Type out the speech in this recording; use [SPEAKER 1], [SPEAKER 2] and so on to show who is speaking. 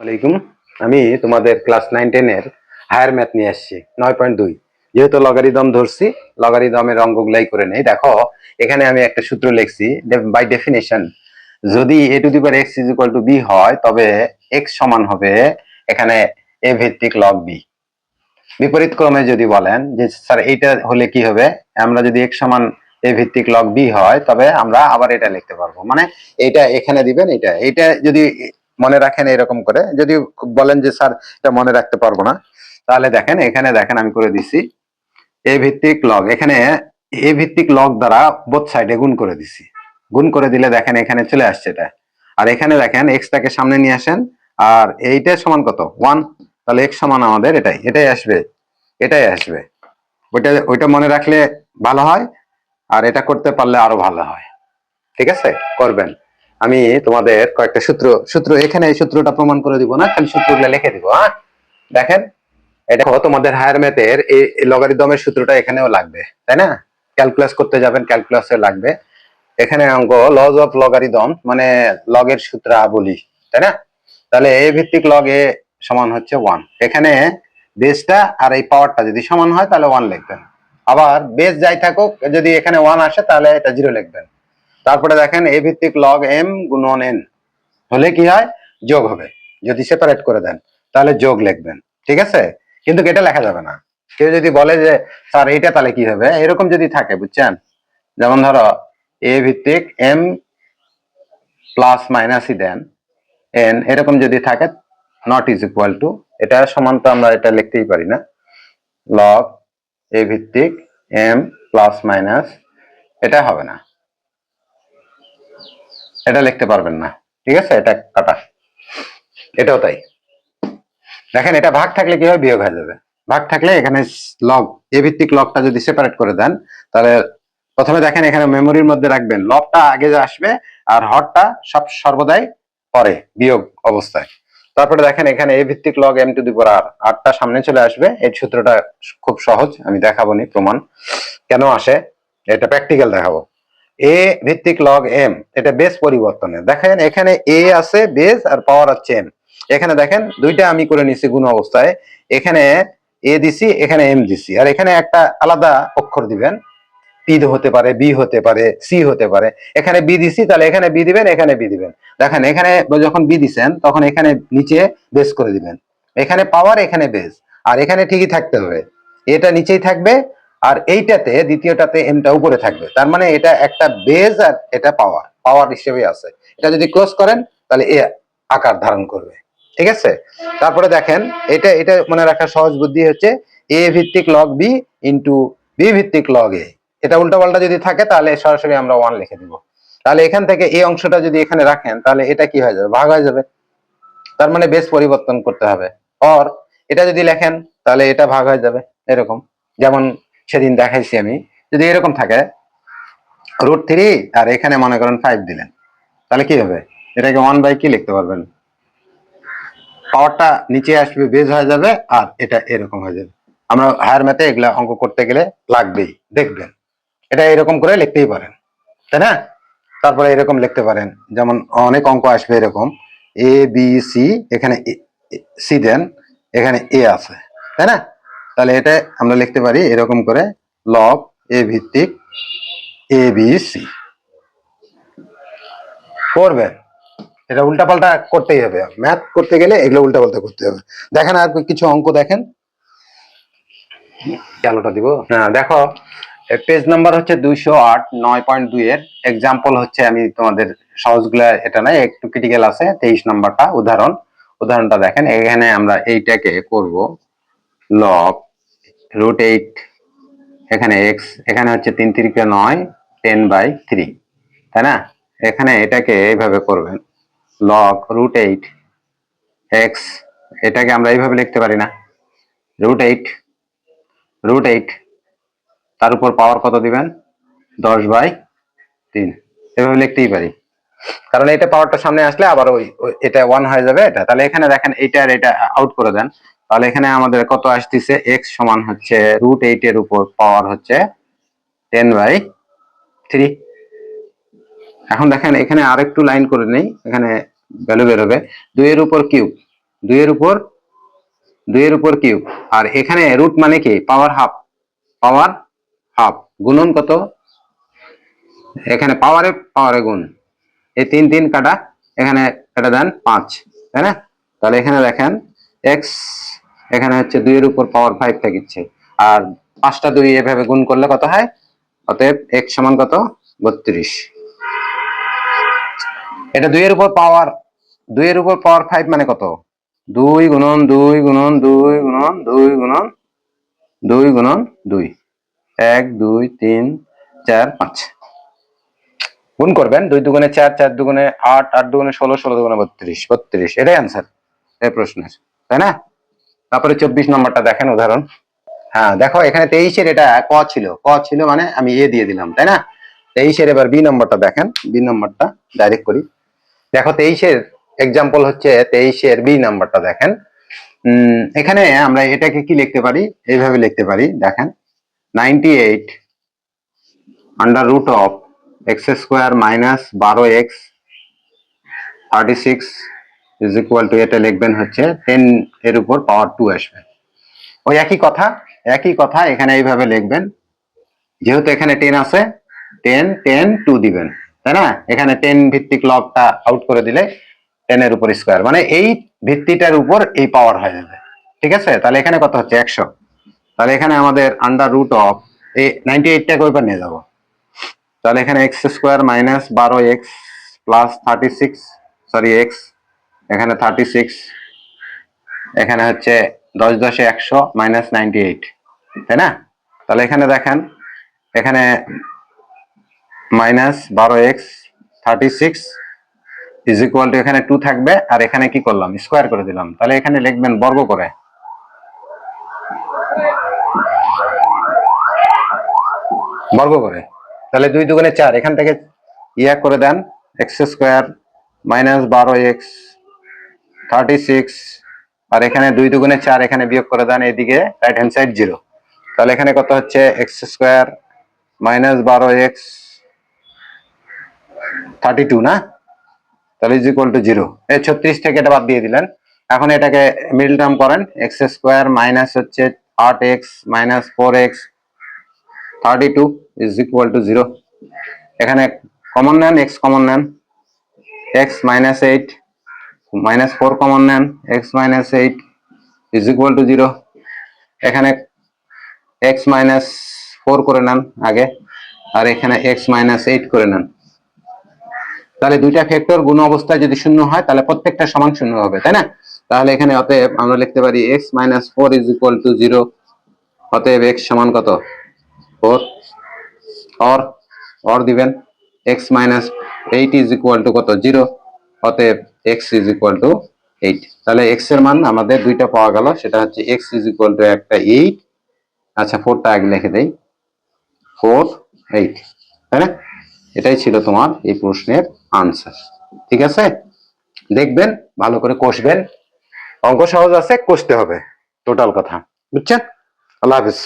[SPEAKER 1] আলাইকুম। আমি তোমাদের ক্লাস 9-10 এর হায়ার ম্যাথ নিয়ে আসছি 9.2। যেহেতু লগারিদম ধরছি, লগারিদমের অঙ্কগুলাই করে নেই। দেখো এখানে আমি একটা সূত্র লিখছি, বাই ডেফিনেশন যদি a to the power x is equal two b হয়, তবে x সমান হবে এখানে a ভিত্তিক log b। বিপরীত ক্রমে যদি বলেন যে স্যার এইটা হলে কি হবে, আমরা যদি x সমান a ভিত্তিক log b হয়, তবে আমরা আবার এটা লিখতে পারবো। মানে এটা এখানে দিবেন, এটা যদি মনে রাখেন এরকম করে। যদি বলেন যে স্যার এটা মনে রাখতে পারবো না, তাহলে দেখেন এখানে দেখেন আমি করে দিছি a ভিত্তিক log, এখানে a ভিত্তিক log দ্বারা বোথ সাইডে গুণ করে দিছি। গুণ করে দিলে দেখেন এখানে চলে আসছে এটা। আর এখানে দেখেন x টাকে সামনে নিয়ে আসেন, আর এইটা সমান কত 1, তাহলে x সমান আমাদের এটাই আসবে, এটাই আসবে। ওইটা মনে রাখলে ভালো হয়, আর এটা করতে পারলে আরো ভালো হয়। ঠিক আছে, করবেন। আমি তোমাদের কয়েকটা সূত্র এখানে এই সূত্রটা প্রমাণ করে দিব না, খালি সূত্রগুলো লিখে দিব। হ্যাঁ, দেখেন এটা তোমাদের হায়ার ম্যাথের এই লগারিদমের সূত্রটা এখানেও লাগবে, তাই না? ক্যালকুলাস করতে যাবেন, ক্যালকুলাসে লাগবে। এখানে অঙ্ক লজ অফ লগারিদম, মানে লগের সূত্রাবলী, তাই না? তাহলে এ ভিত্তিক লগ এ সমান হচ্ছে 1। এখানে বেসটা আর এই পাওয়ারটা যদি সমান হয় তাহলে 1 লিখবেন। আবার বেস যাই থাকুক, যদি এখানে 1 আসে তাহলে এটা 0 লিখবেন। তারপরে দেখেন এ ভিত্তিক লগ এম গুণন এন হলে কি হয়, যোগ হবে। যদি সেপারেট করে দেন তাহলে যোগ লিখবেন। ঠিক আছে, কিন্তু এটা লেখা যাবে না। কেউ যদি বলে যে স্যার এইটা তাহলে কি হবে, এরকম যদি থাকে, বুঝছেন? যেমন ধরো এ ভিত্তিক এম প্লাস মাইনাসই দেন এন, এরকম যদি থাকে, নট ইজ ইকুয়াল টু, এটা সমান তো আমরা এটা লিখতেই পারি না। লগ এ ভিত্তিক এম প্লাস মাইনাস, এটা হবে না, এটা লিখতে পারবেন না। ঠিক আছে, এটা কাটা। এটাও তাই। দেখেন এটা ভাগ থাকলে কি হয়, বিয়োগ হয়ে যাবে। ভাগ থাকলে এখানে লগ এ ভিত্তিক লগটা যদি সেপারেট করে দেন, তাহলে প্রথমে দেখেন এখানে মেমোরির মধ্যে রাখবেন লগটা আগে যে আসবে, আর হরটা সর্বদাই পরে বিয়োগ অবস্থায়। তারপরে দেখেন এখানে এ ভিত্তিক লগ এম টু দি পাওয়ার আর, আরটা সামনে চলে আসবে। এই সূত্রটা খুব সহজ, আমি দেখাবো নি প্রমাণ কেন আসে, এটা প্র্যাকটিক্যাল দেখাবো। এ ভিত্তিক লগ এম, এটা বেস পরিবর্তনের। দেখেন এখানে এ আছে বেস, আর পাওয়ার হচ্ছে এম। এখানে দেখেন দুইটা আমি করে নিছি গুণ অবস্থায়, এখানে এ দিছি, এখানে এম দিছি, আর এখানে একটা আলাদা অক্ষর দিবেন। পি হতে পারে, বি হতে পারে, সি হতে পারে। এখানে বি দিছি, তাহলে এখানে বি দিবেন, এখানে বি দিবেন। দেখেন এখানে যখন বি দিছেন তখন এখানে নিচে বেস করে দিবেন। এখানে পাওয়ার, এখানে বেস, আর এখানে ঠিকই থাকতে হবে, এটা নিচেই থাকবে, আর এইটাতে দ্বিতীয়টাতে এমটা উপরে থাকবে। তার মানে এটা একটা বেস, আর এটা পাওয়ার হিসেবে আছে। এটা যদি ক্লোজ করেন তাহলে এ আকার ধারণ করবে। ঠিক আছে, তারপরে দেখেন এটা মনে রাখার সহজ বুদ্ধি হচ্ছে এ ভিত্তিক লগ বি ইন্টু বি ভিত্তিক লগ এ। এটা উল্টাপাল্টা যদি থাকে তাহলে সরাসরি আমরা 1 লিখে দিব। তাহলে এখান থেকে এই অংশটা যদি এখানে রাখেন, তাহলে এটা কি হয়ে যাবে, ভাগ হয়ে যাবে। তার মানে বেস পরিবর্তন করতে হবে। অর এটা যদি লেখেন তাহলে এটা ভাগ হয়ে যাবে, এরকম। যেমন সেদিন দেখাইছি আমি, যদি এরকম থাকে √3 আর এখানে মনে করেন 5 দিলেন, তাহলে কি হবে, এটাকে 1 বাই কি লিখতে পারবেন, পাওয়ারটা নিচে আসবে, বেজ হয়ে যাবে, আর এটা এরকম হয়ে যাবে। আমরা হায়ার ম্যাথে এগুলা অঙ্ক করতে গেলে লাগবেই, দেখবেন। এটা এরকম করে লিখতেই পারেন, তাই না? তারপরে এরকম লিখতে পারেন, যেমন অনেক অঙ্ক আসবে এরকম, এ বি সি, এখানে সি দেন, এখানে এ আছে, তাই না? তাহলে এটা আমরা লিখতে পারি এরকম করে, লগ এ ভিত্তিক এ বি সি। করবেন, এটা উল্টাপাল্টা করতেই হবে, ম্যাথ করতে গেলে এগুলো উল্টাপাল্টা করতে হবে। দেখেন আর কিছু অঙ্ক দেখেন, আলোটা দিব। হ্যাঁ দেখো, পেজ নাম্বার হচ্ছে 208 9.2 এর এক্সাম্পল হচ্ছে, আমি তোমাদের সহজগুলা এটা নাই, একটু ক্রিটিক্যাল আছে। 23 নাম্বারটা উদাহরণটা দেখেন। এখানে আমরা এইটাকে করব লগ √8, এখানে এক্স, এখানে হচ্ছে 3 3 9, 10/3, তাই না? এখানে এটাকে এইভাবে করবেন, লগ √8 এক্স, এটাকে আমরা এইভাবে লিখতে পারি না, √8 তার উপর পাওয়ার কত দিবেন, 10/3, এভাবে লিখতেই পারি। কারণ এটা পাওয়ারটা সামনে আসলে আবার এটা 1 হয়ে যাবে এটা। তাহলে এখানে দেখেন এইটা আর এটা আউট করে দেন, তাহলে এখানে আমাদের কত আসতেছে, x সমান হচ্ছে √8 এর উপর পাওয়ার হচ্ছে 10/3। এখন দেখেন এখানে আরেকটু লাইন করে নেই, এখানে ভ্যালু বেরোবে 2 এর উপর কিউব, 2 এর উপর কিউব, আর এখানে রুট মানে কি পাওয়ার হাফ গুণন কত, এখানে পাওয়ারে গুণ, এই 3 কাটা, এখানে কাটা দেন 5, তাই না? তাহলে এখানে দেখেন এক্স, এখানে হচ্ছে 2 এর উপর পাওয়ার 5 থাকিচ্ছে, আর 5টা 2 এভাবে গুণ করলে কত হয়, অতএব এক্স সমান কত 32। এটা 2 এর উপর পাওয়ার 5 মানে কত, 2 গুণন 2 গুণন 2 গুণন 2 গুণন 2 গুণন 2, 1 2 3 4 5 গুণ করবেন, 2 দুগুণে 4, 4 দুগুণে 8, 8 দুগুণে 16, 16 দুগুণে 32, এটাই আনসার এই প্রশ্নের, তাই না? তারপরে 24 নম্বরটা দেখেন উদাহরণ। হ্যাঁ দেখো এখানে 23-এর এটা ক ছিল মানে আমি এ দিয়ে দিলাম, তাই না? 23-এর এবার বি নম্বরটা দেখেন, বি নম্বরটা ডাইরেক্ট করি। দেখো 23-এর এক্সাম্পল হচ্ছে 23-এর বি নাম্বারটা দেখেন। এখানে আমরা এটাকে কি লিখতে পারি, এইভাবে লিখতে পারি, দেখেন 98 under root of X square minus 12x 36 is equal to, এটা লিখবেন হচ্ছে 10 এর উপর পাওয়ার 2 আসবে। ওই একই কথা এখানে এইভাবে লিখবেন, যেহেতু এখানে 10 আছে 10 10 2 দিবেন, তাই না? এখানে 10 ভিত্তিক লবটা আউট করে দিলে 10 এর উপর স্কোয়ার, মানে এই ভিত্তিটার উপর এই পাওয়ার হয়ে যাবে, ঠিক আছে? তাহলে এখানে কত হচ্ছে 100, তাহলে এখানে আমাদের আন্ডার রুট অফ এই 98টাকে ওইবার নিয়ে যাব, তাহলে এখানে x square minus 12x plus 36, sorry x, এখানে 36, এখানে হচ্ছে 10 10 100 মাইনাস 98, তাই না? তাহলে এখানে দেখেন, এখানে minus 12x 36 is equal two, এখানে 2 থাকবে, আর এখানে কি করলাম স্কোয়ার করে দিলাম, তাহলে এখানে লিখবেন বর্গ করে, তাহলে 2 দুগুণে 4, এখান থেকে ইয়া করে দেন এক্স স্কোয়ার মাইনাস 12x 36, আর এখানে 2 দুগুণে 4, এখানে বিয়োগ করে দেন, এদিকে রাইট হ্যান্ড সাইড 0, তাহলে এখানে কত হচ্ছে এক্স স্কোয়ার মাইনাস 12x 32 না, তাহলে ইজ ইকুয়াল টু 0, এই 36 থেকে এটা বাদ দিয়ে দিলেন। এখন এটাকে মিডল টার্ম করেন, এক্স স্কোয়ার মাইনাস হচ্ছে 8x minus 4x 32 is equal two 0, এখানে কমন নেন, এক্স কমন নেন, এক্স মাইনাস 8 মাইনাস 4 কমন নেন, x minus 8 is equal two 0, এখানে এক্স মাইনাস 4 করে নেন আগে, আর এখানে এক্স মাইনাস 8 করে নেন, তাহলে দুইটা ফ্যাক্টর গুণ অবস্থায় যদি শূন্য হয় তাহলে প্রত্যেকটা সমান শূন্য হবে, তাই না? তাহলে এখানে অতএব আমরা লিখতে পারি x minus 4 is equal two 0, অতএব এক্স সমান কত 4, অর দিবেন x minus 8 is equal two কত 0, অতএব এক্স ইজ ইকুয়াল টু 8, তাহলে এক্স এর মান আমাদের দুইটা পাওয়া গেল, সেটা হচ্ছে এক্স ইজ ইকুয়াল টু একটা 8, আচ্ছা 4টা আগে লিখে দেই, 4 8, তাই না? এটাই ছিল তোমার এই প্রশ্নের আনসার, ঠিক আছে? দেখবেন ভালো করে কষবেন, অঙ্ক সহজ আছে, কষতে হবে, টোটাল কথা, বুঝছেন? আল্লাহ হাফিজ।